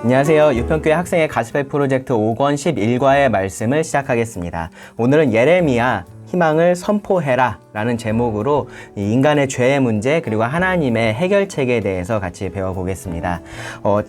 안녕하세요. 유평교회 학생의 가스펠 프로젝트 5권 11과의 말씀을 시작하겠습니다. 오늘은 예레미야 희망을 선포해라 라는 제목으로 인간의 죄의 문제 그리고 하나님의 해결책에 대해서 같이 배워보겠습니다.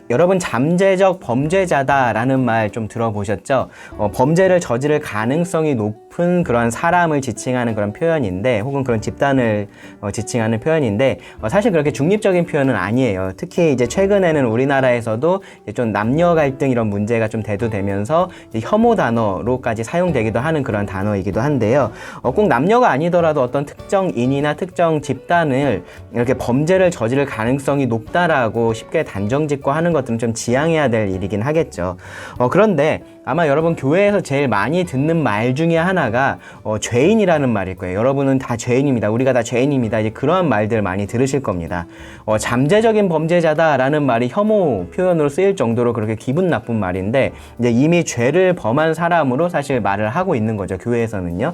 여러분 잠재적 범죄자다 라는 말 좀 들어보셨죠? 범죄를 저지를 가능성이 높은 그런 사람을 지칭하는 그런 표현인데 혹은 그런 집단을 지칭하는 표현인데 사실 그렇게 중립적인 표현은 아니에요. 특히 이제 최근에는 우리나라에서도 이제 좀 남녀 갈등 이런 문제가 좀 대두되면서 혐오 단어로까지 사용되기도 하는 그런 단어이기도 한데요. 꼭 남녀가 아니더라도 어떤 특정 인이나 특정 집단을 이렇게 범죄를 저지를 가능성이 높다라고 쉽게 단정짓고 하는 것들은 좀 지양해야 될 일이긴 하겠죠. 그런데 아마 여러분 교회에서 제일 많이 듣는 말 중에 하나가 죄인이라는 말일 거예요. 여러분은 다 죄인입니다. 우리가 다 죄인입니다. 이제 그러한 말들 많이 들으실 겁니다. 잠재적인 범죄자다라는 말이 혐오 표현으로 쓰일 정도로 그렇게 기분 나쁜 말인데 이제 이미 죄를 범한 사람으로 사실 말을 하고 있는 거죠. 교회에서는요.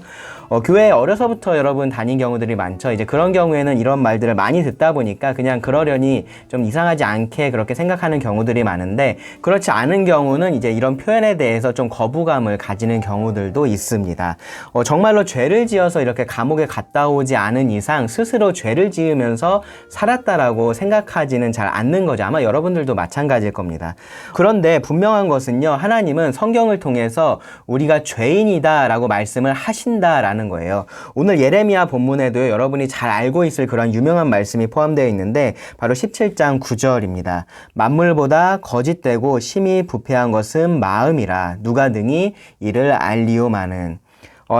교회에 어려서부터 여러분 다닌 경우들이 많죠. 이제 그런 경우에는 이런 말들을 많이 듣다 보니까 그냥 그러려니 좀 이상하지 않게 그렇게 생각하는 경우들이 많은데 그렇지 않은 경우는 이제 이런 표현에 대해서 좀 거부감을 가지는 경우들도 있습니다. 정말로 죄를 지어서 이렇게 감옥에 갔다 오지 않은 이상 스스로 죄를 지으면서 살았다라고 생각하지는 잘 않는 거죠. 아마 여러분들도 마찬가지일 겁니다. 그런데 분명한 것은요. 하나님은 성경을 통해서 우리가 죄인이다라고 말씀을 하신다라는 거예요. 오늘 예레미야 본문에도 여러분이 잘 알고 있을 그런 유명한 말씀이 포함되어 있는데 바로 17장 9절입니다. 만물보다 거짓되고 심히 부패한 것은 마음이라 누가 능히 이를 알리오마는.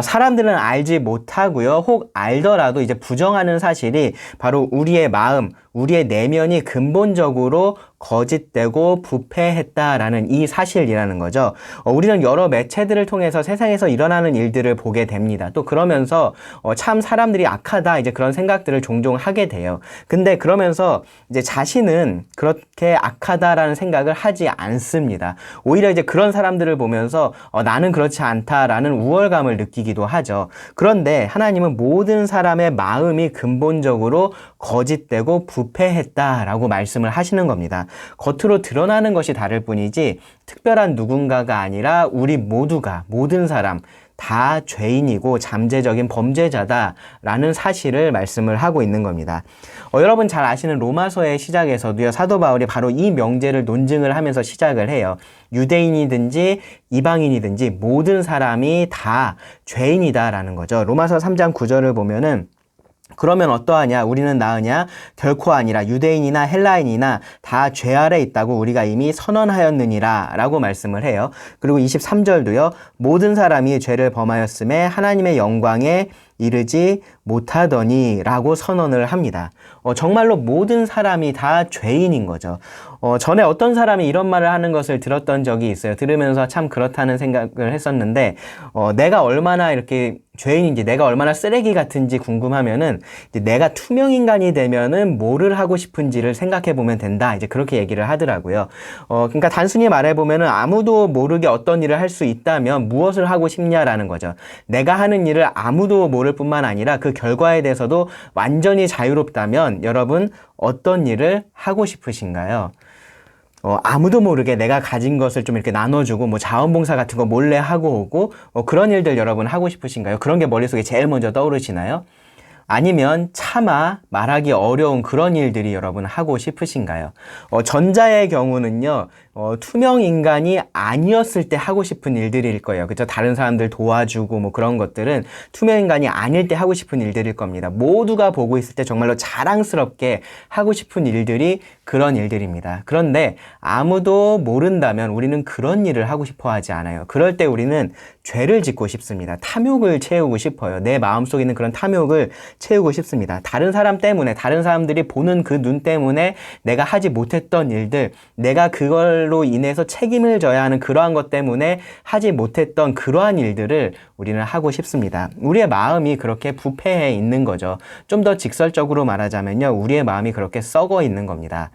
사람들은 알지 못하고요. 혹 알더라도 이제 부정하는 사실이 바로 우리의 마음, 우리의 내면이 근본적으로 거짓되고 부패했다라는 이 사실이라는 거죠. 우리는 여러 매체들을 통해서 세상에서 일어나는 일들을 보게 됩니다. 또 그러면서 참 사람들이 악하다 이제 그런 생각들을 종종 하게 돼요. 근데 그러면서 이제 자신은 그렇게 악하다라는 생각을 하지 않습니다. 오히려 이제 그런 사람들을 보면서 나는 그렇지 않다라는 우월감을 느끼기도 하죠. 그런데 하나님은 모든 사람의 마음이 근본적으로 거짓되고 부패했다라고 말씀을 하시는 겁니다. 겉으로 드러나는 것이 다를 뿐이지 특별한 누군가가 아니라 우리 모두가 모든 사람 다 죄인이고 잠재적인 범죄자다라는 사실을 말씀을 하고 있는 겁니다. 여러분 잘 아시는 로마서의 시작에서도요. 사도 바울이 바로 이 명제를 논증을 하면서 시작을 해요. 유대인이든지 이방인이든지 모든 사람이 다 죄인이다라는 거죠. 로마서 3장 9절을 보면은 그러면 어떠하냐? 우리는 나으냐? 결코 아니라 유대인이나 헬라인이나 다 죄 아래 있다고 우리가 이미 선언하였느니라 라고 말씀을 해요. 그리고 23절도요. 모든 사람이 죄를 범하였음에 하나님의 영광에 이르지 못하더니 라고 선언을 합니다. 정말로 모든 사람이 다 죄인인 거죠. 전에 어떤 사람이 이런 말을 하는 것을 들었던 적이 있어요. 들으면서 참 그렇다는 생각을 했었는데 내가 얼마나 이렇게 죄인인지 내가 얼마나 쓰레기 같은지 궁금하면은 이제 내가 투명 인간이 되면은 뭐를 하고 싶은지를 생각해 보면 된다. 이제 그렇게 얘기를 하더라고요. 그러니까 단순히 말해 보면은 아무도 모르게 어떤 일을 할 수 있다면 무엇을 하고 싶냐라는 거죠. 내가 하는 일을 아무도 모를 뿐만 아니라 그 결과에 대해서도 완전히 자유롭다면 여러분 어떤 일을 하고 싶으신가요? 아무도 모르게 내가 가진 것을 좀 이렇게 나눠주고 뭐 자원봉사 같은 거 몰래 하고 오고 그런 일들 여러분 하고 싶으신가요? 그런 게 머릿속에 제일 먼저 떠오르시나요? 아니면 차마 말하기 어려운 그런 일들이 여러분 하고 싶으신가요? 전자의 경우는요, 투명 인간이 아니었을 때 하고 싶은 일들일 거예요. 그죠? 다른 사람들 도와주고 뭐 그런 것들은 투명 인간이 아닐 때 하고 싶은 일들일 겁니다. 모두가 보고 있을 때 정말로 자랑스럽게 하고 싶은 일들이 그런 일들입니다. 그런데 아무도 모른다면 우리는 그런 일을 하고 싶어 하지 않아요. 그럴 때 우리는 죄를 짓고 싶습니다. 탐욕을 채우고 싶어요. 내 마음속에 있는 그런 탐욕을 채우고 싶습니다. 다른 사람 때문에, 다른 사람들이 보는 그 눈 때문에 내가 하지 못했던 일들, 내가 그걸로 인해서 책임을 져야 하는 그러한 것 때문에 하지 못했던 그러한 일들을 우리는 하고 싶습니다. 우리의 마음이 그렇게 부패해 있는 거죠. 좀 더 직설적으로 말하자면요. 우리의 마음이 그렇게 썩어 있는 겁니다.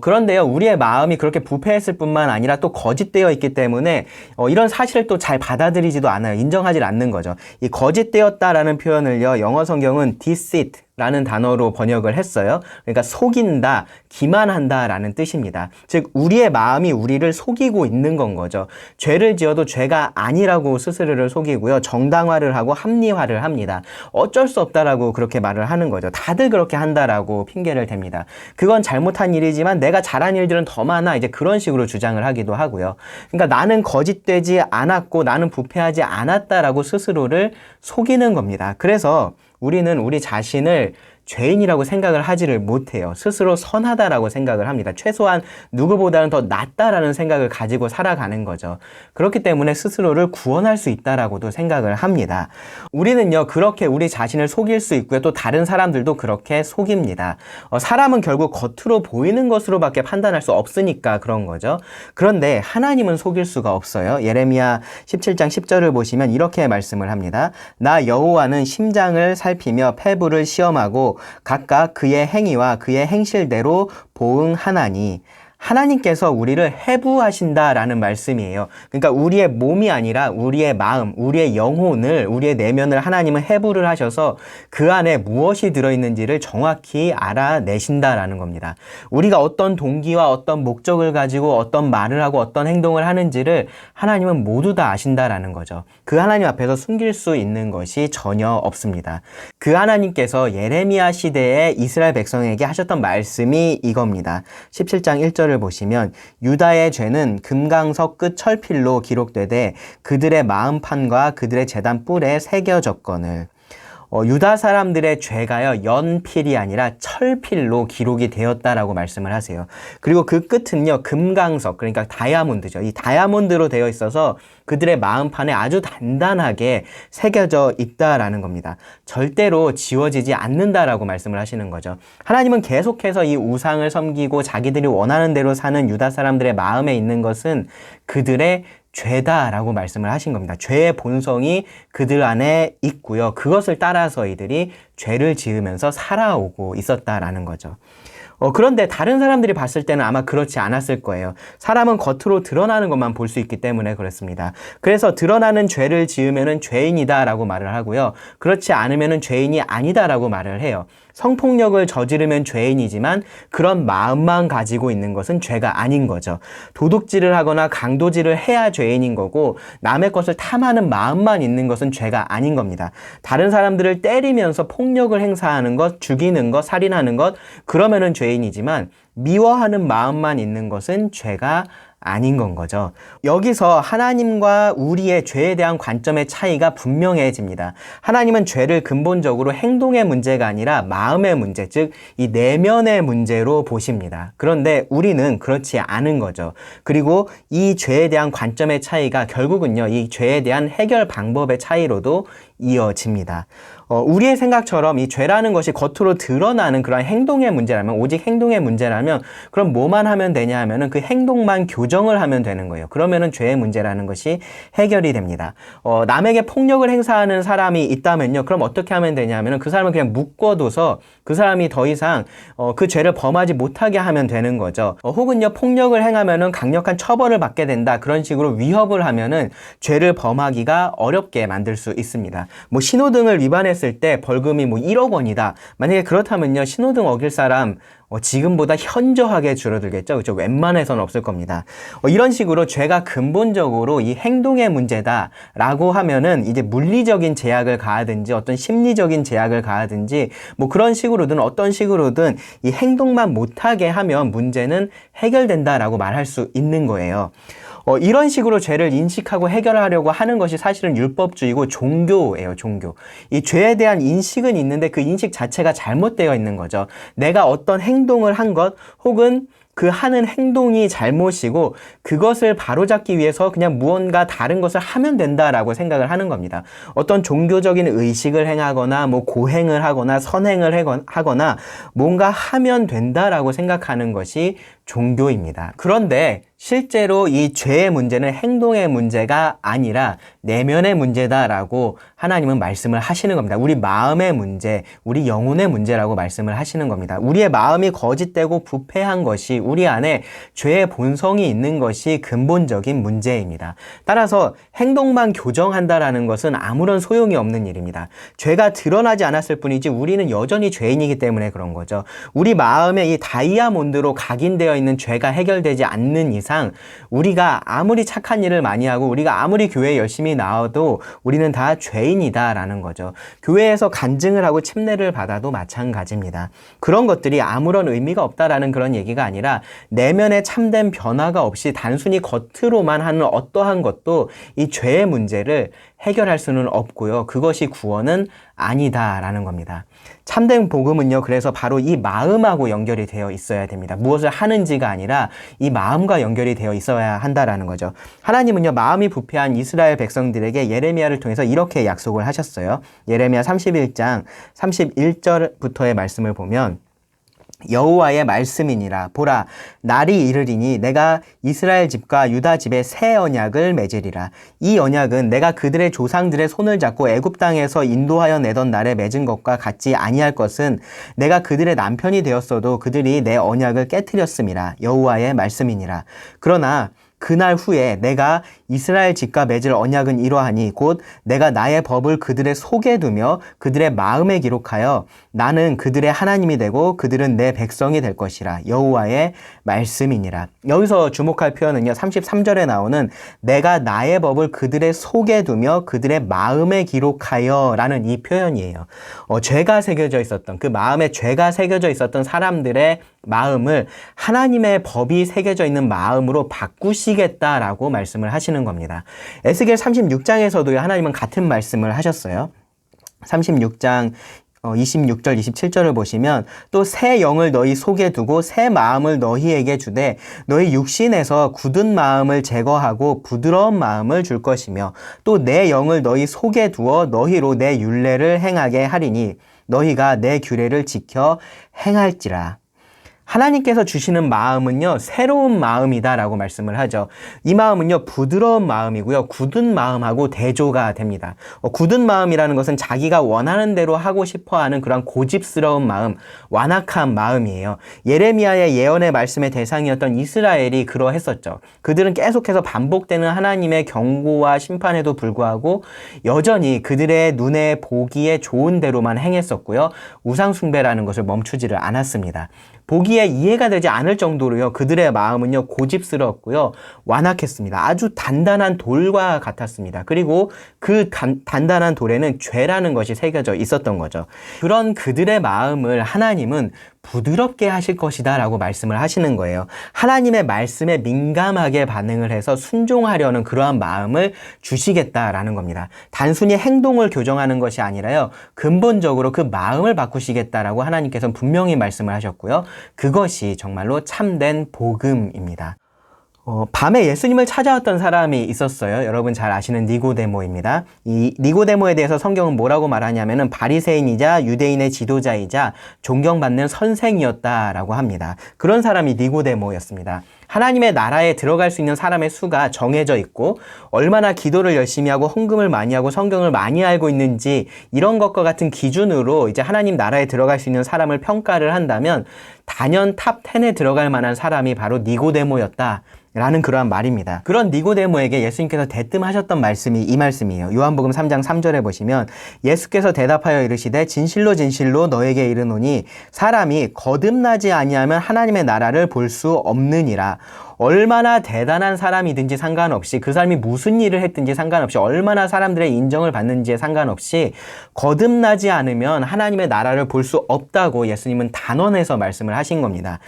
그런데요, 우리의 마음이 그렇게 부패했을 뿐만 아니라 또 거짓되어 있기 때문에 이런 사실을 또 잘 받아들이지도 않아요. 인정하지 않는 거죠. 이 거짓되었다라는 표현을요, 영어 성경은 deceit, 라는 단어로 번역을 했어요. 그러니까 속인다, 기만한다 라는 뜻입니다. 즉 우리의 마음이 우리를 속이고 있는 건 거죠. 죄를 지어도 죄가 아니라고 스스로를 속이고요. 정당화를 하고 합리화를 합니다. 어쩔 수 없다라고 그렇게 말을 하는 거죠. 다들 그렇게 한다라고 핑계를 댑니다. 그건 잘못한 일이지만 내가 잘한 일들은 더 많아, 이제 그런 식으로 주장을 하기도 하고요. 그러니까 나는 거짓되지 않았고 나는 부패하지 않았다라고 스스로를 속이는 겁니다. 그래서 우리는 우리 자신을 죄인이라고 생각을 하지를 못해요. 스스로 선하다라고 생각을 합니다. 최소한 누구보다는 더 낫다라는 생각을 가지고 살아가는 거죠. 그렇기 때문에 스스로를 구원할 수 있다라고도 생각을 합니다. 우리는요, 그렇게 우리 자신을 속일 수 있고요. 또 다른 사람들도 그렇게 속입니다. 사람은 결국 겉으로 보이는 것으로밖에 판단할 수 없으니까 그런 거죠. 그런데 하나님은 속일 수가 없어요. 예레미야 17장 10절을 보시면 이렇게 말씀을 합니다. 나 여호와는 심장을 살피며 폐부를 시험하고 각각 그의 행위와 그의 행실대로 보응하나니. 하나님께서 우리를 해부하신다라는 말씀이에요. 그러니까 우리의 몸이 아니라 우리의 마음, 우리의 영혼을, 우리의 내면을 하나님은 해부를 하셔서 그 안에 무엇이 들어있는지를 정확히 알아내신다라는 겁니다. 우리가 어떤 동기와 어떤 목적을 가지고 어떤 말을 하고 어떤 행동을 하는지를 하나님은 모두 다 아신다라는 거죠. 그 하나님 앞에서 숨길 수 있는 것이 전혀 없습니다. 그 하나님께서 예레미야 시대에 이스라엘 백성에게 하셨던 말씀이 이겁니다. 17장 1절을 보시면 유다의 죄는 금강석 끝 철필로 기록되되 그들의 마음판과 그들의 제단 뿔에 새겨졌거늘. 유다 사람들의 죄가요, 연필이 아니라 철필로 기록이 되었다라고 말씀을 하세요. 그리고 그 끝은요, 금강석, 그러니까 다이아몬드죠. 이 다이아몬드로 되어 있어서 그들의 마음판에 아주 단단하게 새겨져 있다라는 겁니다. 절대로 지워지지 않는다라고 말씀을 하시는 거죠. 하나님은 계속해서 이 우상을 섬기고 자기들이 원하는 대로 사는 유다 사람들의 마음에 있는 것은 그들의 죄다라고 말씀을 하신 겁니다. 죄의 본성이 그들 안에 있고요. 그것을 따라서 이들이 죄를 지으면서 살아오고 있었다라는 거죠. 그런데 다른 사람들이 봤을 때는 아마 그렇지 않았을 거예요. 사람은 겉으로 드러나는 것만 볼 수 있기 때문에 그렇습니다. 그래서 드러나는 죄를 지으면은 죄인이다라고 말을 하고요. 그렇지 않으면은 죄인이 아니다라고 말을 해요. 성폭력을 저지르면 죄인이지만 그런 마음만 가지고 있는 것은 죄가 아닌 거죠. 도둑질을 하거나 강도질을 해야 죄인인 거고 남의 것을 탐하는 마음만 있는 것은 죄가 아닌 겁니다. 다른 사람들을 때리면서 폭력을 행사하는 것, 죽이는 것, 살인하는 것, 그러면은 죄인이지만 미워하는 마음만 있는 것은 죄가 아닌 건 거죠. 여기서 하나님과 우리의 죄에 대한 관점의 차이가 분명해집니다. 하나님은 죄를 근본적으로 행동의 문제가 아니라 마음의 문제, 즉 이 내면의 문제로 보십니다. 그런데 우리는 그렇지 않은 거죠. 그리고 이 죄에 대한 관점의 차이가 결국은요, 이 죄에 대한 해결 방법의 차이로도 이어집니다. 우리의 생각처럼 이 죄라는 것이 겉으로 드러나는 그런 행동의 문제라면, 오직 행동의 문제라면 그럼 뭐만 하면 되냐 하면은 그 행동만 교정을 하면 되는 거예요. 그러면은 죄의 문제라는 것이 해결이 됩니다. 남에게 폭력을 행사하는 사람이 있다면요, 그럼 어떻게 하면 되냐 하면은 그 사람을 그냥 묶어둬서 그 사람이 더 이상 그 죄를 범하지 못하게 하면 되는 거죠. 혹은요, 폭력을 행하면은 강력한 처벌을 받게 된다, 그런 식으로 위협을 하면은 죄를 범하기가 어렵게 만들 수 있습니다. 신호등을 위반했을 때 벌금이 1억 원이다. 만약에 그렇다면요, 신호등 어길 사람 지금보다 현저하게 줄어들겠죠. 그렇죠? 웬만해서는 없을 겁니다. 이런 식으로 죄가 근본적으로 이 행동의 문제다라고 하면은 이제 물리적인 제약을 가하든지 어떤 심리적인 제약을 가하든지 그런 식으로든 어떤 식으로든 이 행동만 못하게 하면 문제는 해결된다라고 말할 수 있는 거예요. 이런 식으로 죄를 인식하고 해결하려고 하는 것이 사실은 율법주의고 종교예요, 종교. 이 죄에 대한 인식은 있는데 그 인식 자체가 잘못되어 있는 거죠. 내가 어떤 행동을 한 것, 혹은 그 하는 행동이 잘못이고 그것을 바로잡기 위해서 그냥 무언가 다른 것을 하면 된다라고 생각을 하는 겁니다. 어떤 종교적인 의식을 행하거나 고행을 하거나 선행을 하거나 뭔가 하면 된다라고 생각하는 것이 종교입니다. 그런데 실제로 이 죄의 문제는 행동의 문제가 아니라 내면의 문제다라고 하나님은 말씀을 하시는 겁니다. 우리 마음의 문제, 우리 영혼의 문제라고 말씀을 하시는 겁니다. 우리의 마음이 거짓되고 부패한 것이 우리 안에 죄의 본성이 있는 것이 근본적인 문제입니다. 따라서 행동만 교정한다라는 것은 아무런 소용이 없는 일입니다. 죄가 드러나지 않았을 뿐이지 우리는 여전히 죄인이기 때문에 그런 거죠. 우리 마음에 이 다이아몬드로 각인되어 있는 죄가 해결되지 않는 이상 우리가 아무리 착한 일을 많이 하고 우리가 아무리 교회에 열심히 나와도 우리는 다 죄인이다라는 거죠. 교회에서 간증을 하고 침례를 받아도 마찬가지입니다. 그런 것들이 아무런 의미가 없다라는 그런 얘기가 아니라 내면에 참된 변화가 없이 단순히 겉으로만 하는 어떠한 것도 이 죄의 문제를 해결할 수는 없고요. 그것이 구원은 아니다라는 겁니다. 참된 복음은요, 그래서 바로 이 마음하고 연결이 되어 있어야 됩니다. 무엇을 하는지가 아니라 이 마음과 연결이 되어 있어야 한다라는 거죠. 하나님은요, 마음이 부패한 이스라엘 백성들에게 예레미야를 통해서 이렇게 약속을 하셨어요. 예레미야 31장 31절부터의 말씀을 보면 여호와의 말씀이니라. 보라, 날이 이르리니 내가 이스라엘 집과 유다 집에 새 언약을 맺으리라. 이 언약은 내가 그들의 조상들의 손을 잡고 애굽 땅에서 인도하여 내던 날에 맺은 것과 같지 아니할 것은 내가 그들의 남편이 되었어도 그들이 내 언약을 깨트렸음이라. 여호와의 말씀이니라. 그러나 그날 후에 내가 이스라엘 집과 맺을 언약은 이러하니 곧 내가 나의 법을 그들의 속에 두며 그들의 마음에 기록하여 나는 그들의 하나님이 되고 그들은 내 백성이 될 것이라. 여호와의 말씀이니라. 여기서 주목할 표현은요, 33절에 나오는 내가 나의 법을 그들의 속에 두며 그들의 마음에 기록하여 라는 이 표현이에요. 죄가 새겨져 있었던, 그 마음에 죄가 새겨져 있었던 사람들의 마음을 하나님의 법이 새겨져 있는 마음으로 바꾸시겠다라고 말씀을 하시는 겁니다. 에스겔 36장에서도 하나님은 같은 말씀을 하셨어요. 36장 26절, 27절을 보시면 또 새 영을 너희 속에 두고 새 마음을 너희에게 주되 너희 육신에서 굳은 마음을 제거하고 부드러운 마음을 줄 것이며 또 내 영을 너희 속에 두어 너희로 내 율례를 행하게 하리니 너희가 내 규례를 지켜 행할지라. 하나님께서 주시는 마음은요, 새로운 마음이다라고 말씀을 하죠. 이 마음은요, 부드러운 마음이고요, 굳은 마음하고 대조가 됩니다. 굳은 마음이라는 것은 자기가 원하는 대로 하고 싶어하는 그런 고집스러운 마음, 완악한 마음이에요. 예레미야의 예언의 말씀의 대상이었던 이스라엘이 그러했었죠. 그들은 계속해서 반복되는 하나님의 경고와 심판에도 불구하고 여전히 그들의 눈에 보기에 좋은 대로만 행했었고요. 우상숭배라는 것을 멈추지를 않았습니다. 보기에 이해가 되지 않을 정도로요, 그들의 마음은요, 고집스러웠고요, 완악했습니다. 아주 단단한 돌과 같았습니다. 그리고 그 단단한 돌에는 죄라는 것이 새겨져 있었던 거죠. 그런 그들의 마음을 하나님은 부드럽게 하실 것이다 라고 말씀을 하시는 거예요. 하나님의 말씀에 민감하게 반응을 해서 순종하려는 그러한 마음을 주시겠다라는 겁니다. 단순히 행동을 교정하는 것이 아니라요, 근본적으로 그 마음을 바꾸시겠다라고 하나님께서는 분명히 말씀을 하셨고요. 그것이 정말로 참된 복음입니다. 밤에 예수님을 찾아왔던 사람이 있었어요. 여러분 잘 아시는 니고데모입니다. 이 니고데모에 대해서 성경은 뭐라고 말하냐면은 바리새인이자 유대인의 지도자이자 존경받는 선생이었다라고 합니다. 그런 사람이 니고데모였습니다. 하나님의 나라에 들어갈 수 있는 사람의 수가 정해져 있고 얼마나 기도를 열심히 하고 헌금을 많이 하고 성경을 많이 알고 있는지 이런 것과 같은 기준으로 이제 하나님 나라에 들어갈 수 있는 사람을 평가를 한다면 단연 탑 10에 들어갈 만한 사람이 바로 니고데모였다. 라는 그러한 말입니다. 그런 니고데모에게 예수님께서 대뜸하셨던 말씀이 이 말씀이에요. 요한복음 3장 3절에 보시면 예수께서 대답하여 이르시되 진실로 진실로 너에게 이르노니 사람이 거듭나지 아니하면 하나님의 나라를 볼 수 없느니라. 얼마나 대단한 사람이든지 상관없이 그 사람이 무슨 일을 했든지 상관없이 얼마나 사람들의 인정을 받는지에 상관없이 거듭나지 않으면 하나님의 나라를 볼 수 없다고 예수님은 단언해서 말씀을 하신 겁니다.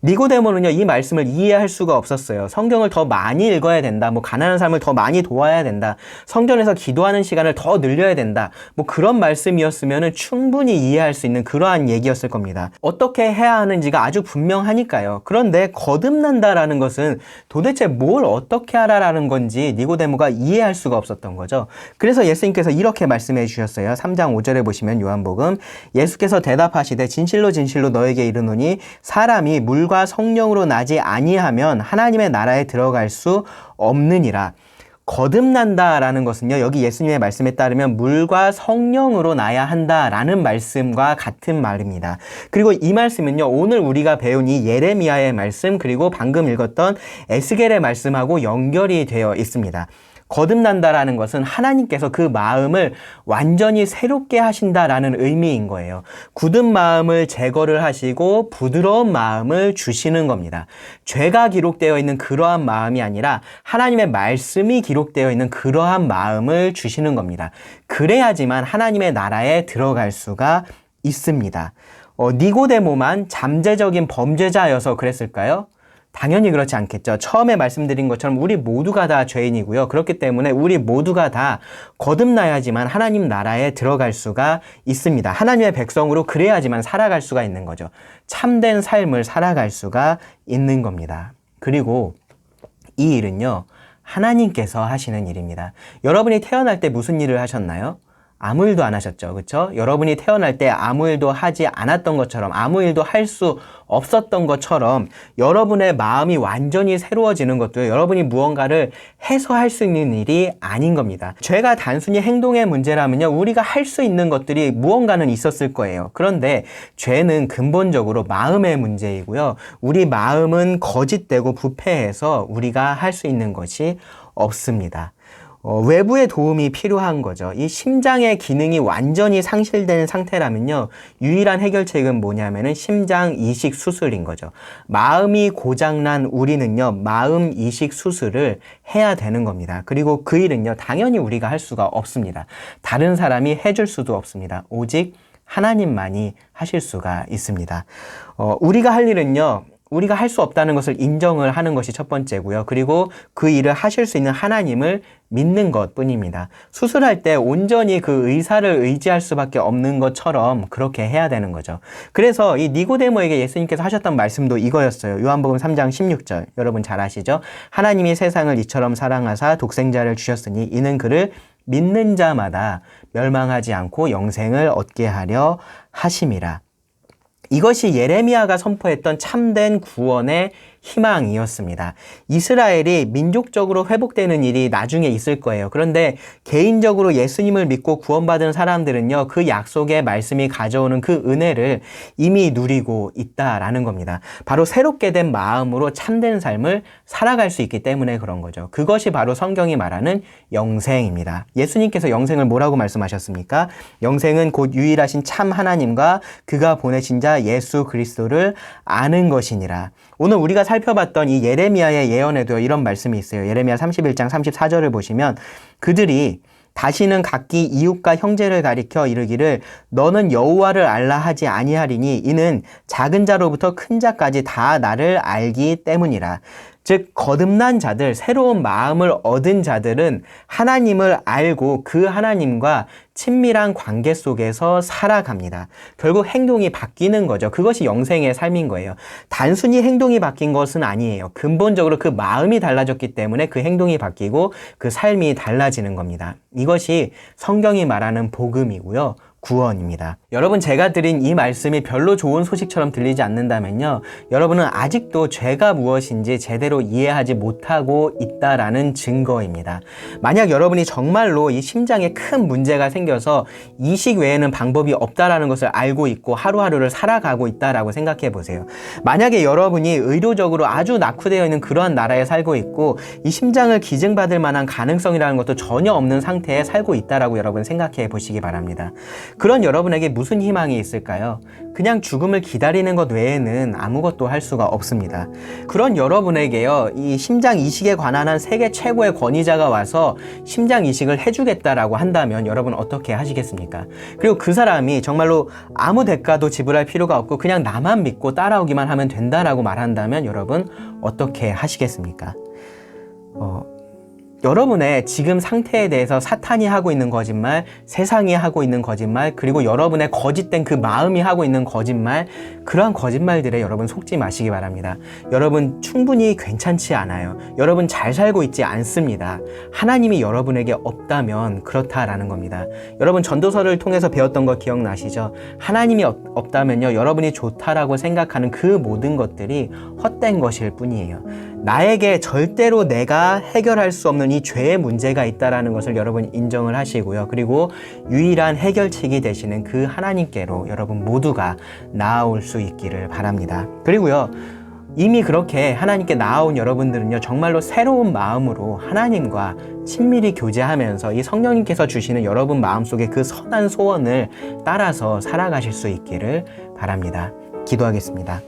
니고데모는요, 이 말씀을 이해할 수가 없었어요. 성경을 더 많이 읽어야 된다. 가난한 사람을 더 많이 도와야 된다. 성전에서 기도하는 시간을 더 늘려야 된다. 그런 말씀이었으면 충분히 이해할 수 있는 그러한 얘기였을 겁니다. 어떻게 해야 하는지가 아주 분명하니까요. 그런데 거듭난다라는 것은 도대체 뭘 어떻게 하라라는 건지 니고데모가 이해할 수가 없었던 거죠. 그래서 예수님께서 이렇게 말씀해 주셨어요. 3장 5절에 보시면 요한복음 예수께서 대답하시되 진실로 진실로 너에게 이르노니 사람이 물과 성령으로 나지 아니하면 하나님의 나라에 들어갈 수 없느니라. 거듭난다라는 것은요, 여기 예수님의 말씀에 따르면 물과 성령으로 나야 한다라는 말씀과 같은 말입니다. 그리고 이 말씀은요, 오늘 우리가 배운 이 예레미야의 말씀, 그리고 방금 읽었던 에스겔의 말씀하고 연결이 되어 있습니다. 거듭난다라는 것은 하나님께서 그 마음을 완전히 새롭게 하신다라는 의미인 거예요. 굳은 마음을 제거를 하시고 부드러운 마음을 주시는 겁니다. 죄가 기록되어 있는 그러한 마음이 아니라 하나님의 말씀이 기록되어 있는 그러한 마음을 주시는 겁니다. 그래야지만 하나님의 나라에 들어갈 수가 있습니다. 니고데모만 잠재적인 범죄자여서 그랬을까요? 당연히 그렇지 않겠죠. 처음에 말씀드린 것처럼 우리 모두가 다 죄인이고요. 그렇기 때문에 우리 모두가 다 거듭나야지만 하나님 나라에 들어갈 수가 있습니다. 하나님의 백성으로 그래야지만 살아갈 수가 있는 거죠. 참된 삶을 살아갈 수가 있는 겁니다. 그리고 이 일은요, 하나님께서 하시는 일입니다. 여러분이 태어날 때 무슨 일을 하셨나요? 아무 일도 안 하셨죠. 그렇죠? 여러분이 태어날 때 아무 일도 하지 않았던 것처럼, 아무 일도 할 수 없었던 것처럼 여러분의 마음이 완전히 새로워지는 것도 여러분이 무언가를 해서 할 수 있는 일이 아닌 겁니다. 죄가 단순히 행동의 문제라면요, 우리가 할 수 있는 것들이 무언가는 있었을 거예요. 그런데 죄는 근본적으로 마음의 문제이고요. 우리 마음은 거짓되고 부패해서 우리가 할 수 있는 것이 없습니다. 외부의 도움이 필요한 거죠. 이 심장의 기능이 완전히 상실된 상태라면요, 유일한 해결책은 뭐냐면은 심장 이식 수술인 거죠. 마음이 고장난 우리는요, 마음 이식 수술을 해야 되는 겁니다. 그리고 그 일은요, 당연히 우리가 할 수가 없습니다. 다른 사람이 해줄 수도 없습니다. 오직 하나님만이 하실 수가 있습니다. 우리가 할 일은요, 우리가 할 수 없다는 것을 인정을 하는 것이 첫 번째고요. 그리고 그 일을 하실 수 있는 하나님을 믿는 것 뿐입니다. 수술할 때 온전히 그 의사를 의지할 수밖에 없는 것처럼 그렇게 해야 되는 거죠. 그래서 이 니고데모에게 예수님께서 하셨던 말씀도 이거였어요. 요한복음 3장 16절. 여러분 잘 아시죠? 하나님이 세상을 이처럼 사랑하사 독생자를 주셨으니 이는 그를 믿는 자마다 멸망하지 않고 영생을 얻게 하려 하심이라. 이것이 예레미야가 선포했던 참된 구원의 희망이었습니다. 이스라엘이 민족적으로 회복되는 일이 나중에 있을 거예요. 그런데 개인적으로 예수님을 믿고 구원받은 사람들은요, 그 약속의 말씀이 가져오는 그 은혜를 이미 누리고 있다라는 겁니다. 바로 새롭게 된 마음으로 참된 삶을 살아갈 수 있기 때문에 그런 거죠. 그것이 바로 성경이 말하는 영생입니다. 예수님께서 영생을 뭐라고 말씀하셨습니까? 영생은 곧 유일하신 참 하나님과 그가 보내신 자 예수 그리스도를 아는 것이니라. 오늘 우리가 살펴봤던 이 예레미야의 예언에도 이런 말씀이 있어요. 예레미야 31장 34절을 보시면 그들이 다시는 각기 이웃과 형제를 가리켜 이르기를 너는 여호와를 알라 하지 아니하리니 이는 작은 자로부터 큰 자까지 다 나를 알기 때문이라. 즉 거듭난 자들, 새로운 마음을 얻은 자들은 하나님을 알고 그 하나님과 친밀한 관계 속에서 살아갑니다. 결국 행동이 바뀌는 거죠. 그것이 영생의 삶인 거예요. 단순히 행동이 바뀐 것은 아니에요. 근본적으로 그 마음이 달라졌기 때문에 그 행동이 바뀌고 그 삶이 달라지는 겁니다. 이것이 성경이 말하는 복음이고요. 구원입니다. 여러분, 제가 드린 이 말씀이 별로 좋은 소식처럼 들리지 않는다면요, 여러분은 아직도 죄가 무엇인지 제대로 이해하지 못하고 있다라는 증거입니다. 만약 여러분이 정말로 이 심장에 큰 문제가 생겨서 이식 외에는 방법이 없다라는 것을 알고 있고 하루하루를 살아가고 있다라고 생각해 보세요. 만약에 여러분이 의료적으로 아주 낙후되어 있는 그러한 나라에 살고 있고 이 심장을 기증받을 만한 가능성이라는 것도 전혀 없는 상태에 살고 있다라고 여러분 생각해 보시기 바랍니다. 그런 여러분에게 무슨 희망이 있을까요? 그냥 죽음을 기다리는 것 외에는 아무것도 할 수가 없습니다. 그런 여러분에게요, 이 심장 이식에 관한 한 세계 최고의 권위자가 와서 심장 이식을 해주겠다라고 한다면 여러분 어떻게 하시겠습니까? 그리고 그 사람이 정말로 아무 대가도 지불할 필요가 없고 그냥 나만 믿고 따라오기만 하면 된다라고 말한다면 여러분 어떻게 하시겠습니까? 여러분의 지금 상태에 대해서 사탄이 하고 있는 거짓말, 세상이 하고 있는 거짓말, 그리고 여러분의 거짓된 그 마음이 하고 있는 거짓말, 그러한 거짓말들에 여러분 속지 마시기 바랍니다. 여러분 충분히 괜찮지 않아요. 여러분 잘 살고 있지 않습니다. 하나님이 여러분에게 없다면 그렇다라는 겁니다. 여러분 전도서를 통해서 배웠던 거 기억나시죠? 하나님이 없다면요, 여러분이 좋다라고 생각하는 그 모든 것들이 헛된 것일 뿐이에요. 나에게 절대로 내가 해결할 수 없는 이 죄의 문제가 있다라는 것을 여러분 인정을 하시고요. 그리고 유일한 해결책이 되시는 그 하나님께로 여러분 모두가 나아올 수 있기를 바랍니다. 그리고요, 이미 그렇게 하나님께 나아온 여러분들은요, 정말로 새로운 마음으로 하나님과 친밀히 교제하면서 이 성령님께서 주시는 여러분 마음속에 그 선한 소원을 따라서 살아가실 수 있기를 바랍니다. 기도하겠습니다.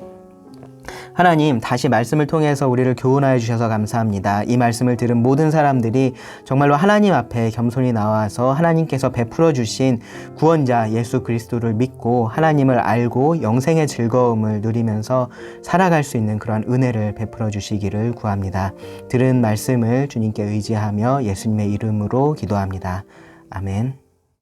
하나님, 다시 말씀을 통해서 우리를 교훈하여 주셔서 감사합니다. 이 말씀을 들은 모든 사람들이 정말로 하나님 앞에 겸손히 나와서 하나님께서 베풀어 주신 구원자 예수 그리스도를 믿고 하나님을 알고 영생의 즐거움을 누리면서 살아갈 수 있는 그러한 은혜를 베풀어 주시기를 구합니다. 들은 말씀을 주님께 의지하며 예수님의 이름으로 기도합니다. 아멘.